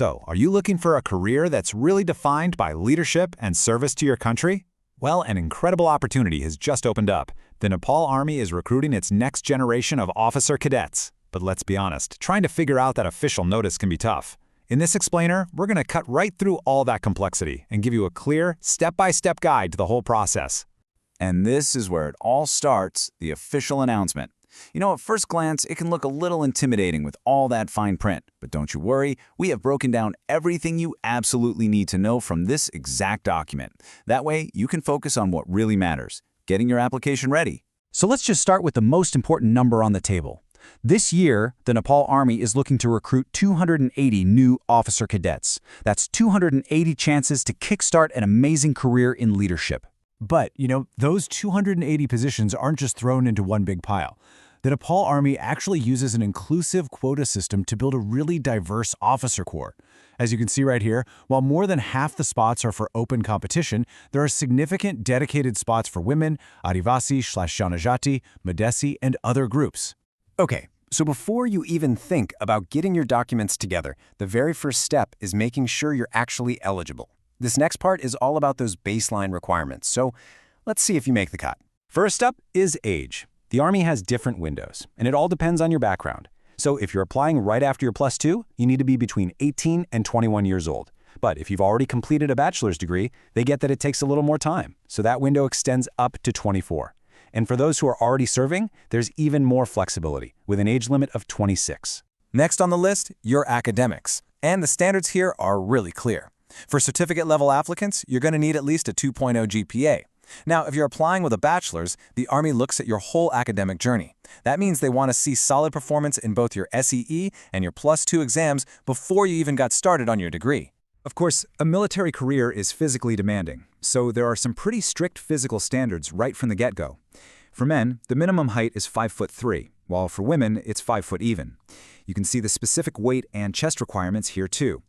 So, are you looking for a career that's really defined by leadership and service to your country? Well, an incredible opportunity has just opened up. The Nepal Army is recruiting its next generation of officer cadets. But let's be honest, trying to figure out that official notice can be tough. In this explainer, we're going to cut right through all that complexity and give you a clear, step-by-step guide to the whole process. And this is where it all starts, the official announcement. You know, at first glance, it can look a little intimidating with all that fine print. But don't you worry, we have broken down everything you absolutely need to know from this exact document. That way, you can focus on what really matters, getting your application ready. So let's just start with the most important number on the table. This year, the Nepal Army is looking to recruit 280 new officer cadets. That's 280 chances to kickstart an amazing career in leadership. But, those 280 positions aren't just thrown into one big pile. The Nepal Army actually uses an inclusive quota system to build a really diverse officer corps. As you can see right here, while more than half the spots are for open competition, there are significant dedicated spots for women, Adivasi/Janajati, Madesi, and other groups. Okay, so before you even think about getting your documents together, the very first step is making sure you're actually eligible. This next part is all about those baseline requirements, so let's see if you make the cut. First up is age. The Army has different windows, and it all depends on your background. So if you're applying right after your +2, you need to be between 18 and 21 years old. But if you've already completed a bachelor's degree, they get that it takes a little more time, so that window extends up to 24. And for those who are already serving, there's even more flexibility, with an age limit of 26. Next on the list, your academics. And the standards here are really clear. For certificate-level applicants, you're going to need at least a 2.0 GPA. Now, if you're applying with a bachelor's, the Army looks at your whole academic journey. That means they want to see solid performance in both your SEE and your +2 exams before you even got started on your degree. Of course, a military career is physically demanding, so there are some pretty strict physical standards right from the get-go. For men, the minimum height is 5'3", while for women, it's 5 foot even. You can see the specific weight and chest requirements here too.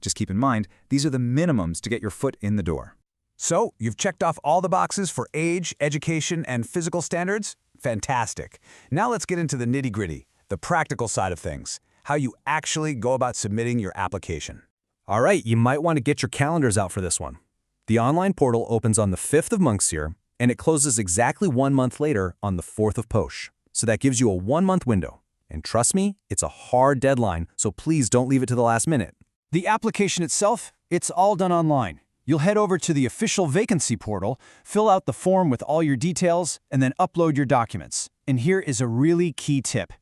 Just keep in mind, these are the minimums to get your foot in the door. So, you've checked off all the boxes for age, education, and physical standards? Fantastic. Now let's get into the nitty-gritty, the practical side of things, how you actually go about submitting your application. All right, you might want to get your calendars out for this one. The online portal opens on the 5th of Monksir, and it closes exactly 1 month later on the 4th of Posh. So that gives you a 1-month window. And trust me, it's a hard deadline, so please don't leave it to the last minute. The application itself, it's all done online. You'll head over to the official vacancy portal, fill out the form with all your details, and then upload your documents. And here is a really key tip.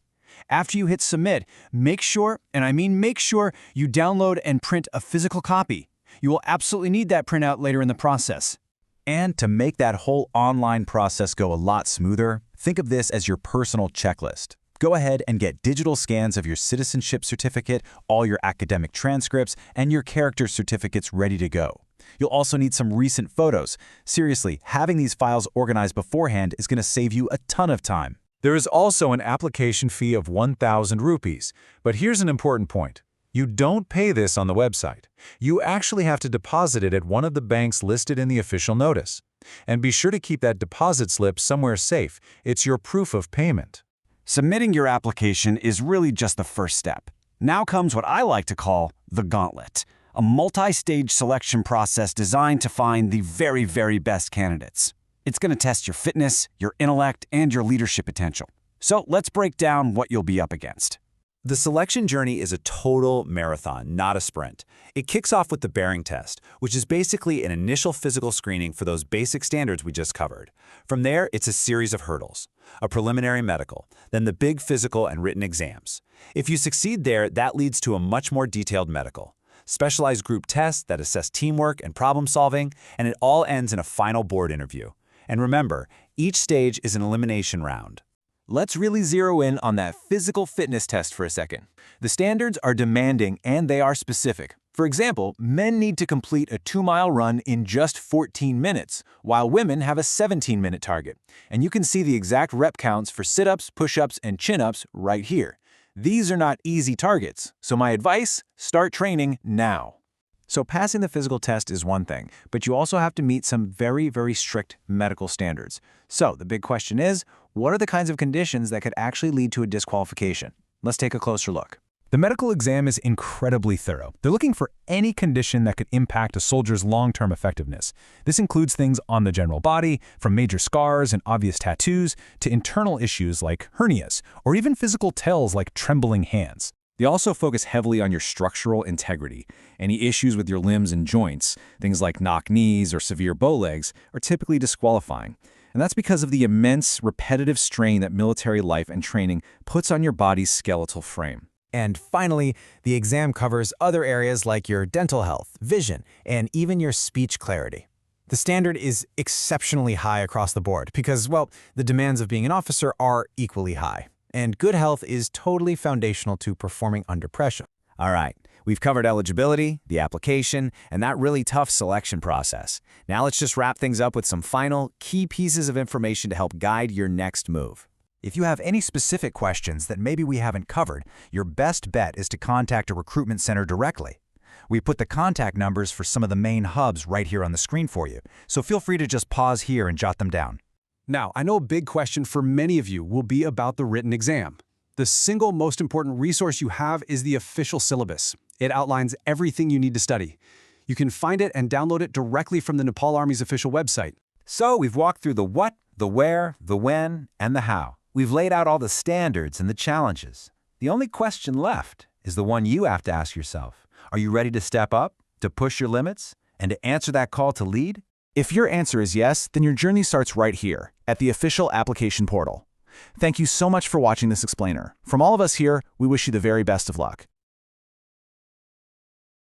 After you hit submit, make sure, and I mean make sure, you download and print a physical copy. You will absolutely need that printout later in the process. And to make that whole online process go a lot smoother, think of this as your personal checklist. Go ahead and get digital scans of your citizenship certificate, all your academic transcripts, and your character certificates ready to go. You'll also need some recent photos. Seriously, having these files organized beforehand is going to save you a ton of time. There is also an application fee of 1,000 rupees, but here's an important point. You don't pay this on the website. You actually have to deposit it at one of the banks listed in the official notice. And be sure to keep that deposit slip somewhere safe. It's your proof of payment. Submitting your application is really just the first step. Now comes what I like to call the gauntlet, a multi-stage selection process designed to find the very, very best candidates. It's going to test your fitness, your intellect, and your leadership potential. So let's break down what you'll be up against. The selection journey is a total marathon, not a sprint. It kicks off with the bearing test, which is basically an initial physical screening for those basic standards we just covered. From there, it's a series of hurdles. A preliminary medical, then the big physical and written exams. If you succeed there, that leads to a much more detailed medical. Specialized group tests that assess teamwork and problem solving, and it all ends in a final board interview. And remember, each stage is an elimination round. Let's really zero in on that physical fitness test for a second. The standards are demanding and they are specific. For example, men need to complete a 2-mile run in just 14 minutes, while women have a 17-minute target. And you can see the exact rep counts for sit-ups, push-ups, and chin-ups right here. These are not easy targets, so my advice, start training now. So passing the physical test is one thing, but you also have to meet some very, very strict medical standards. So the big question is, what are the kinds of conditions that could actually lead to a disqualification? Let's take a closer look. The medical exam is incredibly thorough. They're looking for any condition that could impact a soldier's long-term effectiveness. This includes things on the general body, from major scars and obvious tattoos to internal issues like hernias, or even physical tells like trembling hands. They also focus heavily on your structural integrity. Any issues with your limbs and joints, things like knock knees or severe bow legs, are typically disqualifying. And that's because of the immense, repetitive strain that military life and training puts on your body's skeletal frame. And finally, the exam covers other areas like your dental health, vision, and even your speech clarity. The standard is exceptionally high across the board because, well, the demands of being an officer are equally high. And good health is totally foundational to performing under pressure. All right, we've covered eligibility, the application, and that really tough selection process. Now let's just wrap things up with some final, key pieces of information to help guide your next move. If you have any specific questions that maybe we haven't covered, your best bet is to contact a recruitment center directly. We put the contact numbers for some of the main hubs right here on the screen for you, so feel free to just pause here and jot them down. Now, I know a big question for many of you will be about the written exam. The single most important resource you have is the official syllabus. It outlines everything you need to study. You can find it and download it directly from the Nepal Army's official website. So we've walked through the what, the where, the when, and the how. We've laid out all the standards and the challenges. The only question left is the one you have to ask yourself. Are you ready to step up, to push your limits, and to answer that call to lead? If your answer is yes, then your journey starts right here, at the official application portal. Thank you so much for watching this explainer. From all of us here, we wish you the very best of luck.